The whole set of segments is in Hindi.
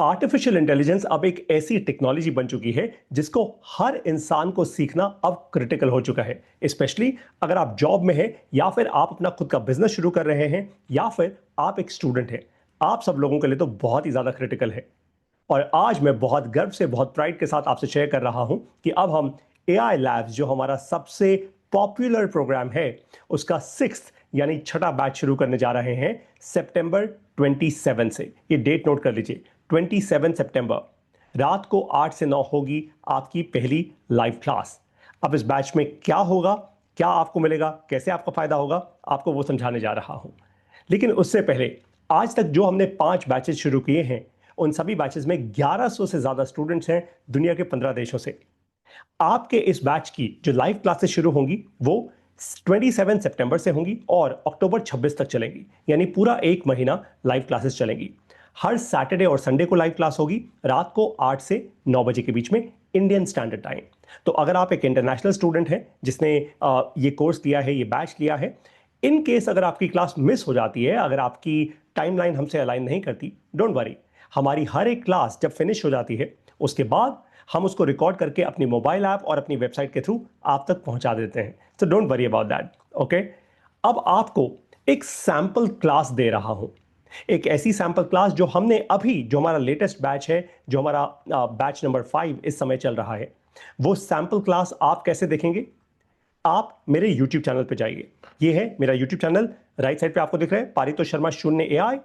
आर्टिफिशियल इंटेलिजेंस अब एक ऐसी टेक्नोलॉजी बन चुकी है जिसको हर इंसान को सीखना अब क्रिटिकल हो चुका है। स्पेशली अगर आप जॉब में हैं या फिर आप अपना खुद का बिजनेस शुरू कर रहे हैं या फिर आप एक स्टूडेंट हैं। आप सब लोगों के लिए तो बहुत ही ज्यादा क्रिटिकल है। और आज मैं बहुत गर्व से, बहुत प्राइड के साथ आपसे शेयर कर रहा हूं कि अब हम एआई लैब्स, जो हमारा सबसे पॉपुलर प्रोग्राम है, उसका सिक्स्थ यानी छठा बैच शुरू करने जा रहे हैं सितंबर 27 से। ये डेट नोट कर लीजिए, 27 सितंबर रात को 8 से 9 होगी आपकी पहली लाइव क्लास। अब इस बैच में क्या होगा, क्या आपको मिलेगा, कैसे आपका फायदा होगा, आपको वो समझाने जा रहा हूं। लेकिन उससे पहले, आज तक जो हमने 5 बैचेस शुरू किए हैं, उन सभी बैचेस में 1100 से ज्यादा स्टूडेंट्स हैं दुनिया के 15 देशों से। आपके इस बैच की जो लाइव क्लासेस शुरू होंगी वो 27 सितंबर से होंगी और अक्टूबर 26 तक चलेंगी, यानी पूरा एक महीना लाइव क्लासेस चलेंगी। हर सैटरडे और संडे को लाइव क्लास होगी रात को 8 से 9 बजे के बीच में, इंडियन स्टैंडर्ड टाइम। तो अगर आप एक इंटरनेशनल स्टूडेंट हैं जिसने ये कोर्स लिया है, ये बैच लिया है, इन केस अगर आपकी क्लास मिस हो जाती है, अगर आपकी टाइमलाइन हमसे अलाइन नहीं करती, डोंट वरी। हमारी हर एक क्लास जब फिनिश हो जाती है उसके बाद हम उसको रिकॉर्ड करके अपनी मोबाइल ऐप और अपनी वेबसाइट के थ्रू आप तक पहुंचा देते हैं। So don't worry about that. Okay, अब आपको एक सैंपल क्लास दे रहा हूं, एक ऐसी सैंपल क्लास जो हमने अभी, जो हमारा लेटेस्ट बैच है, जो हमारा बैच नंबर 5 इस समय चल रहा है, वो सैंपल क्लास आप कैसे देखेंगे? आप मेरे YouTube चैनल पे जाइए। ये है मेरा YouTube चैनल, राइट साइड पे आपको दिख रहा है पारितोष शर्मा शून्य एआई।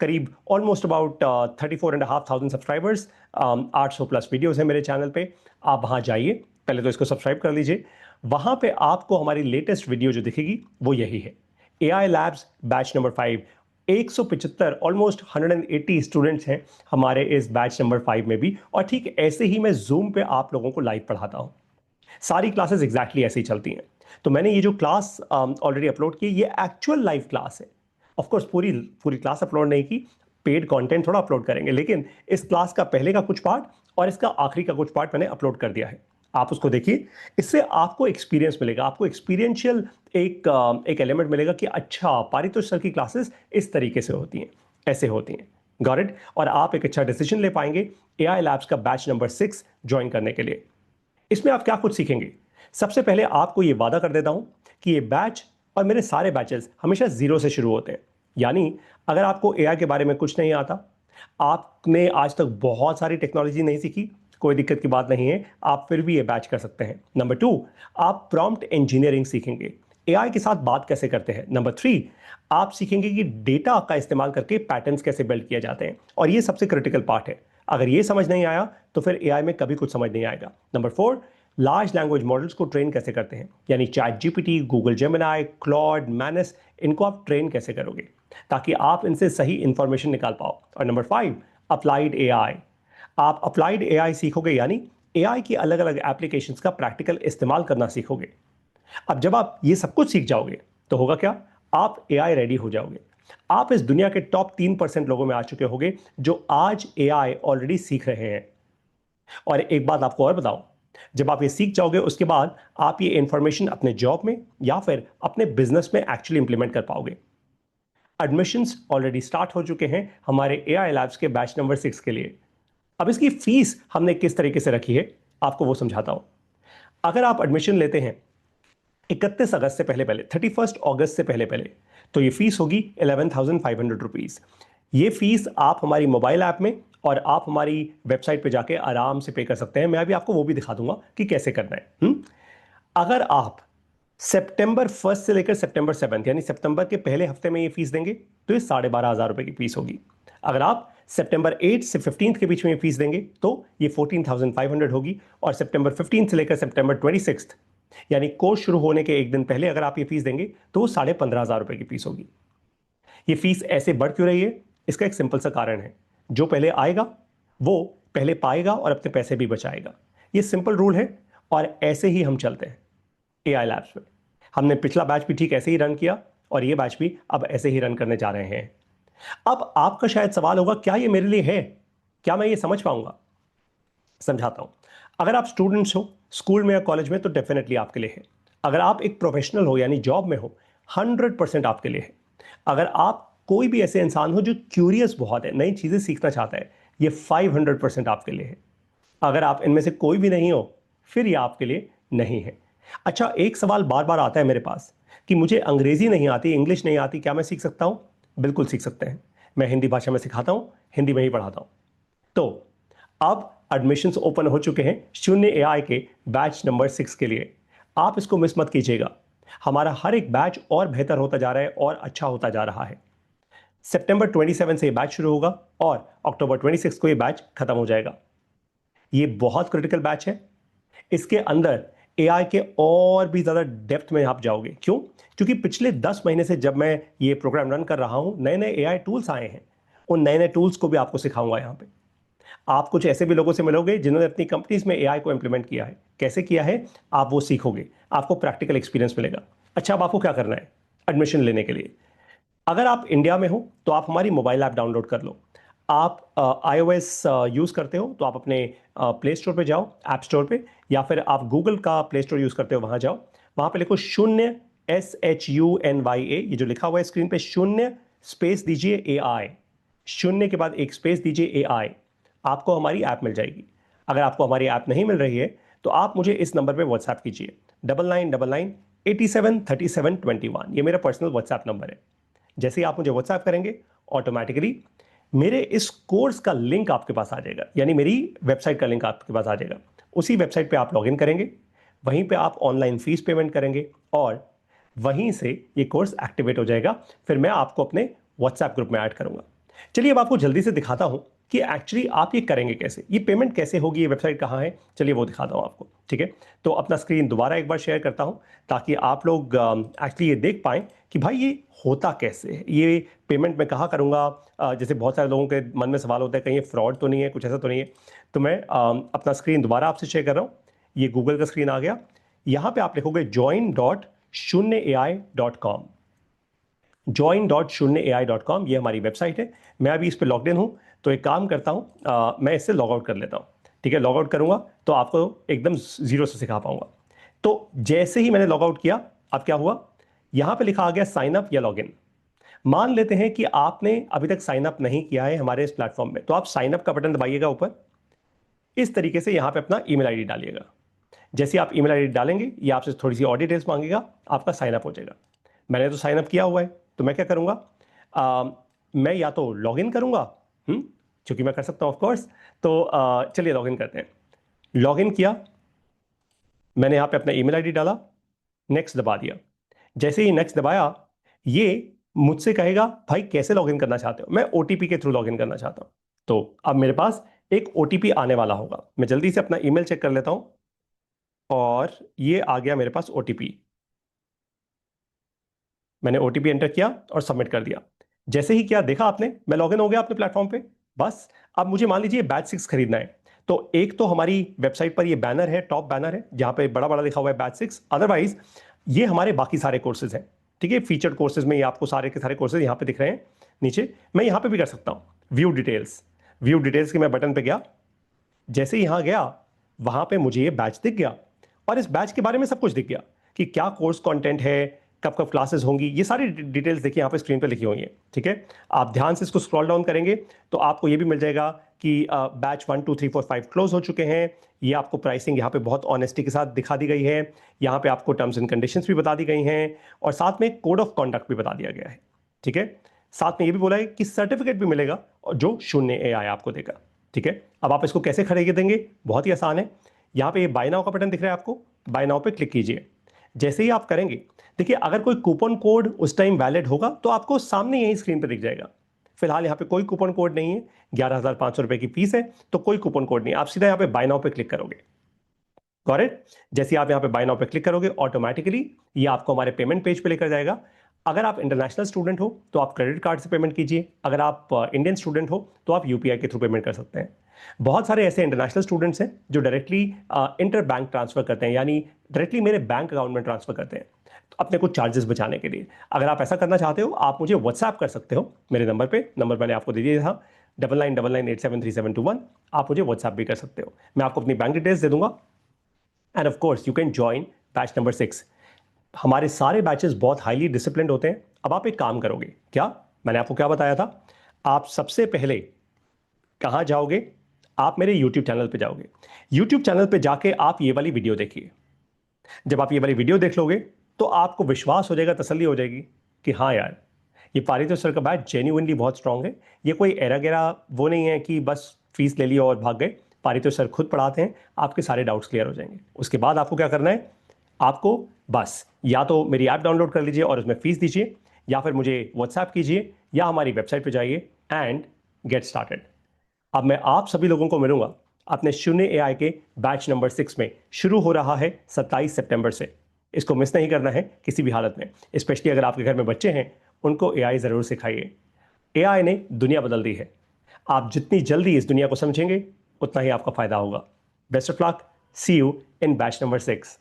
करीब almost about 34,500 subscribers, 800 plus videos हैं मेरे चैनल पे। आप वहां जाइए, पहले तो इसको सब्सक्राइब कर लीजिए। वहां पे आपको हमारी लेटेस्ट वीडियो जो दिखेगी वो यही है, AI labs batch number 5। 175, almost 180 students हैं हमारे इस बैच नंबर 5 में भी। और ठीक ऐसे ही मैं जूम पे आप लोगों को लाइव पढ़ाता हूं। सारी क्लासेस एग्जैक्टली ऐसे ही चलती हैं। तो मैंने ये जो क्लास ऑलरेडी अपलोड की, ये एक्चुअल लाइव क्लास है। ऑफ कोर्स पूरी पूरी क्लास अपलोड नहीं की, पेड कंटेंट थोड़ा अपलोड करेंगे, लेकिन इस क्लास का पहले का कुछ पार्ट और इसका आखिरी का कुछ पार्ट मैंने अपलोड कर दिया है। आप उसको देखिए, इससे आपको एक्सपीरियंस मिलेगा, आपको एक्सपीरियंशियल एक एलिमेंट मिलेगा कि अच्छा, पारितोष सर की क्लासेस इस तरीके से होती हैं, ऐसे होती हैं। Got it? और आप एक अच्छा डिसीजन ले पाएंगे एआई लैब्स का बैच नंबर 6 ज्वाइन करने के लिए। इसमें आप क्या कुछ सीखेंगे? सबसे पहले आपको यह वादा कर देता हूं कि ये बैच और मेरे सारे बैचेस हमेशा जीरो से शुरू होते हैं। यानी अगर आपको एआई के बारे में कुछ नहीं आता, आपने आज तक बहुत सारी टेक्नोलॉजी नहीं सीखी, कोई दिक्कत की बात नहीं है, आप फिर भी ये बैच कर सकते हैं। नंबर 2, आप प्रॉम्प्ट इंजीनियरिंग सीखेंगे, एआई के साथ बात कैसे करते हैं। नंबर 3, आप सीखेंगे कि डेटा का इस्तेमाल करके पैटर्न्स कैसे बिल्ड किए जाते हैं, और ये सबसे क्रिटिकल पार्ट है। अगर ये समझ नहीं आया तो फिर एआई में कभी कुछ समझ नहीं आएगा। नंबर 4, लार्ज लैंग्वेज मॉडल्स को ट्रेन कैसे करते हैं, यानी chat GPT, Google Gemini, Claude, minus, इनको आप ट्रेन कैसे करोगे ताकि आप इनसे सही इंफॉर्मेशन निकाल पाओ। और नंबर 5, अप्लाइड एआई। आप अप्लाइड एआई सीखोगे, यानी एआई की अलग अलग एप्लीकेशंस का प्रैक्टिकल इस्तेमाल करना सीखोगे। अब जब आप ये सब कुछ सीख जाओगे तो होगा क्या? आप एआई रेडी हो जाओगे। आप इस दुनिया के टॉप 3% लोगों में आ चुके होंगे जो आज एआई ऑलरेडी सीख रहे हैं। और एक बात आपको और बताओ, जब आप ये सीख जाओगे उसके बाद आप ये इंफॉर्मेशन अपने जॉब में या फिर अपने बिजनेस में एक्चुअली इंप्लीमेंट कर पाओगे। एडमिशंस ऑलरेडी स्टार्ट हो चुके हैं हमारे एआई लैब्स के बैच नंबर 6 के लिए। अब इसकी फीस हमने किस तरीके से रखी है आपको वो समझाता हूं। अगर आप एडमिशन लेते हैं 31 अगस्त से पहले पहले, 31 अगस्त से पहले पहले, तो ये फीस होगी 11,500 रुपीज। ये फीस आप हमारी मोबाइल ऐप में और आप हमारी वेबसाइट पे जाके आराम से पे कर सकते हैं। मैं अभी आपको वो भी दिखा दूंगा कि कैसे करना है। अगर आप सितंबर 1 से लेकर सितंबर 7 यानी सितंबर के पहले हफ्ते में ये फीस देंगे तो ये 12,500 रुपए की फीस होगी। अगर आप सितंबर 8 से 15 के बीच में ये फीस देंगे तो ये 14,500 होगी। और सितंबर 15 से लेकर सितंबर 26 यानी कोर्स शुरू होने के एक दिन पहले अगर आप ये फीस देंगे तो वो 15,500 रुपए की फीस होगी। ये फीस ऐसे बढ़ क्यों रही है? इसका एक सिंपल सा कारण है, जो पहले आएगा वो पहले पाएगा और अपने पैसे भी बचाएगा। ये सिंपल रूल है और ऐसे ही हम चलते हैं एआई लैब्स में। हमने पिछला बैच भी ठीक ऐसे ही रन किया और ये बैच भी अब ऐसे ही रन करने जा रहे हैं। अब आपका शायद सवाल होगा, क्या ये मेरे लिए है? क्या मैं ये समझ पाऊंगा? समझाता हूं। अगर आप स्टूडेंट्स हो स्कूल में या कॉलेज में तो डेफिनेटली आपके लिए है। अगर आप एक प्रोफेशनल हो यानी जॉब में हो, 100% आपके लिए है। अगर आप कोई भी ऐसे इंसान हो जो क्यूरियस बहुत है, नई चीजें सीखना चाहता है, ये 500% आपके लिए है। अगर आप इनमें से कोई भी नहीं हो फिर ये आपके लिए नहीं है। अच्छा, एक सवाल बार बार आता है मेरे पास कि मुझे अंग्रेजी नहीं आती, इंग्लिश नहीं आती, क्या मैं सीख सकता हूं? बिल्कुल सीख सकते हैं। मैं हिंदी भाषा में सिखाता हूं, हिंदी में ही पढ़ाता हूं। तो अब एडमिशंस ओपन हो चुके हैं शून्य एआई के बैच नंबर 6 के लिए। आप इसको मिस मत कीजिएगा। हमारा हर एक बैच और बेहतर होता जा रहा है और अच्छा होता जा रहा है। सितंबर 27 से ये बैच शुरू होगा और अक्टूबर 26 को ये बैच खत्म हो जाएगा। ये बहुत क्रिटिकल बैच है। इसके अंदर एआई के और भी ज्यादा डेप्थ में आप जाओगे। क्यों? क्योंकि पिछले 10 महीने से जब मैं ये प्रोग्राम रन कर रहा हूं, नए नए एआई टूल्स आए हैं। उन नए नए टूल्स को भी आपको सिखाऊंगा यहां पे। आप कुछ ऐसे भी लोगों से मिलोगे जिन्होंने अपनी कंपनीज में एआई को इंप्लीमेंट किया है। कैसे किया है आप वो सीखोगे, आपको प्रैक्टिकल एक्सपीरियंस मिलेगा। अच्छा, अब आपको क्या करना है एडमिशन लेने के लिए? अगर आप इंडिया में हो तो आप हमारी मोबाइल ऐप डाउनलोड कर लो। आप iOS यूज़ करते हो तो आप अपने प्ले स्टोर पे जाओ, ऐप स्टोर पे, या फिर आप गूगल का प्ले स्टोर यूज़ करते हो वहां जाओ। वहां पे लिखो शून्य, SHUNYA, ये जो लिखा हुआ है स्क्रीन पे, शून्य स्पेस दीजिए AI। शून्य के बाद एक स्पेस दीजिए AI। आपको हमारी ऐप मिल जाएगी। अगर आपको हमारी ऐप नहीं मिल रही है तो आप मुझे इस नंबर पे व्हाट्सएप कीजिए, 9999873721। ये मेरा पर्सनल व्हाट्सएप नंबर है। जैसे ही आप मुझे व्हाट्सएप करेंगे, ऑटोमेटिकली मेरे इस कोर्स का लिंक आपके पास आ जाएगा, यानी मेरी वेबसाइट का लिंक आपके पास आ जाएगा। उसी वेबसाइट पे आप लॉगिन करेंगे, वहीं पे आप ऑनलाइन फीस पेमेंट करेंगे और वहीं से ये कोर्स एक्टिवेट हो जाएगा। फिर मैं आपको अपने व्हाट्सएप ग्रुप में ऐड करूंगा। चलिए अब आपको जल्दी से दिखाता हूं कि एक्चुअली आप ये करेंगे कैसे, ये पेमेंट कैसे होगी, ये वेबसाइट कहाँ है। चलिए वो दिखाता हूं आपको, ठीक है? तो अपना स्क्रीन दोबारा एक बार शेयर करता हूं ताकि आप लोग एक्चुअली ये देख पाएं कि भाई ये होता कैसे है। ये पेमेंट मैं कहाँ करूँगा? जैसे बहुत सारे लोगों के मन में सवाल होता है कहीं ये फ्रॉड तो नहीं है, कुछ ऐसा तो नहीं है। तो मैं अपना स्क्रीन दोबारा आपसे शेयर कर रहा हूँ। ये गूगल का स्क्रीन आ गया। यहाँ पे आप लिखोगे join.shunyaai.com। join.shunyaai.com, ये हमारी वेबसाइट है। मैं अभी इस पर लॉग्ड इन हूँ, तो एक काम करता हूँ, मैं इससे लॉग आउट कर लेता हूँ। ठीक है, लॉग आउट करूंगा तो आपको एकदम जीरो से सिखा पाऊंगा। तो जैसे ही मैंने लॉग आउट किया, अब क्या हुआ? यहां पे लिखा आ गया साइन अप या लॉगिन। मान लेते हैं कि आपने अभी तक साइन अप नहीं किया है हमारे इस प्लेटफॉर्म में, तो आप साइन अप का बटन दबाइएगा ऊपर। इस तरीके से यहां पे अपना ईमेल आईडी डालिएगा। जैसे आप ईमेल आईडी डालेंगे, ये आपसे थोड़ी सी और डिटेल्स मांगेगा, आपका साइन अप हो जाएगा। मैंने तो साइन अप किया हुआ है, तो मैं क्या करूंगा? मैं या तो लॉग इन करूंगा, क्योंकि मैं कर सकता हूं ऑफ कोर्स। तो चलिए लॉग इन करते हैं। लॉग इन किया, मैंने यहां पे अपना ईमेल आईडी डाला, नेक्स्ट दबा दिया। जैसे ही नेक्स्ट दबाया, ये मुझसे कहेगा भाई कैसे लॉगिन करना चाहते हो? मैं ओटीपी के थ्रू लॉगिन करना चाहता हूं। तो अब मेरे पास एक ओटीपी आने वाला होगा। मैं जल्दी से अपना ईमेल चेक कर लेता हूं और ये आ गया मेरे पास ओटीपी। मैंने ओटीपी एंटर किया और सबमिट कर दिया। जैसे ही किया, देखा आपने, मैं लॉगिन हो गया अपने प्लेटफॉर्म पे। बस अब मुझे मान लीजिए बैच 6 खरीदना है। तो एक तो हमारी वेबसाइट पर ये बैनर है, टॉप बैनर है, जहां पे बड़ा बड़ा लिखा हुआ है बैच 6। अदरवाइज ये हमारे बाकी सारे कोर्सेज हैं। ठीक है, फीचर्ड कोर्सेज में ये आपको सारे के सारे कोर्सेज यहां पे दिख रहे हैं नीचे। मैं यहां पे भी कर सकता हूं व्यू डिटेल्स। व्यू डिटेल्स के मैं बटन पे गया, जैसे ही यहां गया वहां पे मुझे ये बैच दिख गया और इस बैच के बारे में सब कुछ दिख गया कि क्या कोर्स कंटेंट है, कब कब क्लासेस होंगी। ये सारी डिटेल्स देखिए यहाँ पे स्क्रीन पे लिखी हुई हैं। ठीक है, आप ध्यान से इसको स्क्रॉल डाउन करेंगे तो आपको ये भी मिल जाएगा कि बैच 1 2 3 4 5 क्लोज हो चुके हैं। ये आपको प्राइसिंग यहाँ पे बहुत ऑनेस्टी के साथ दिखा दी गई है। यहाँ पे आपको टर्म्स एंड कंडीशंस भी बता दी गई हैं और साथ में कोड ऑफ कॉन्डक्ट भी बता दिया गया है। ठीक है, साथ में ये भी बोला है कि सर्टिफिकेट भी मिलेगा और जो शून्य AI आपको देगा। ठीक है, अब आप इसको कैसे खरीदेंगे? बहुत ही आसान है। यहाँ पे ये बाय नाउ का बटन दिख रहा है आपको, बाय नाउ पे क्लिक कीजिए। जैसे ही आप करेंगे, देखिए अगर कोई कूपन कोड उस टाइम वैलिड होगा तो आपको सामने यही स्क्रीन पे दिख जाएगा। फिलहाल यहाँ पे कोई कूपन कोड नहीं है, 11,500 रुपए की फीस है, तो कोई कूपन कोड नहीं। आप सीधा यहाँ पे बाय नाउ पे क्लिक करोगे। Got it? जैसे आप यहाँ पे बाय नाउ पे क्लिक करोगे, ऑटोमेटिकली ये आपको हमारे पेमेंट पेज पे लेकर जाएगा। अगर आप इंटरनेशनल स्टूडेंट हो तो आप क्रेडिट कार्ड से पेमेंट कीजिए। अगर आप इंडियन स्टूडेंट हो तो आप यूपीआई के थ्रू पेमेंट कर सकते हैं। बहुत सारे ऐसे इंटरनेशनल स्टूडेंट्स हैं जो डायरेक्टली इंटर बैंक ट्रांसफर करते हैं, यानी डायरेक्टली मेरे बैंक अकाउंट में ट्रांसफर करते हैं, तो अपने कुछ चार्जेस बचाने के लिए। अगर आप ऐसा करना चाहते हो, आप मुझे व्हाट्सएप कर सकते हो मेरे नंबर पे। नंबर मैंने आपको दे दिया था, 9999873721। आप मुझे व्हाट्सएप भी कर सकते हो। मैं आपको अपनी बैंक डिटेल्स दे दूंगा end of course you can join batch number 6। हमारे सारे बैचेस बहुत हाईली डिसिप्लिन्ड होते हैं। अब आप एक काम करोगे क्या? मैंने आपको क्या बताया था? आप सबसे पहले कहाँ जाओगे? आप मेरे YouTube चैनल पे जाओगे। YouTube चैनल पे जाके आप ये वाली वीडियो देखिए। जब आप ये वाली वीडियो देख लोगे तो आपको विश्वास हो जाएगा, तसल्ली हो जाएगी कि हाँ यार, ये पारितोष सर का बैच जेन्युइनली बहुत स्ट्रांग है। ये कोई एरा गेरा वो नहीं है कि बस फीस ले लिया और भाग गए। पारितोष सर खुद पढ़ाते हैं, आपके सारे डाउट्स क्लियर हो जाएंगे। उसके बाद आपको क्या करना है? आपको बस या तो मेरी ऐप डाउनलोड कर लीजिए और उसमें फीस दीजिए, या फिर मुझे व्हाट्सएप कीजिए, या हमारी वेबसाइट पे जाइए एंड गेट स्टार्टेड। अब मैं आप सभी लोगों को मिलूंगा अपने शून्य एआई के बैच नंबर 6 में। शुरू हो रहा है 27 सितंबर से। इसको मिस नहीं करना है किसी भी हालत में। स्पेशली अगर आपके घर में बच्चे हैं, उनको एआई जरूर सिखाइए। एआई ने दुनिया बदल दी है। आप जितनी जल्दी इस दुनिया को समझेंगे, उतना ही आपका फायदा होगा। Best of luck. See you in batch number 6।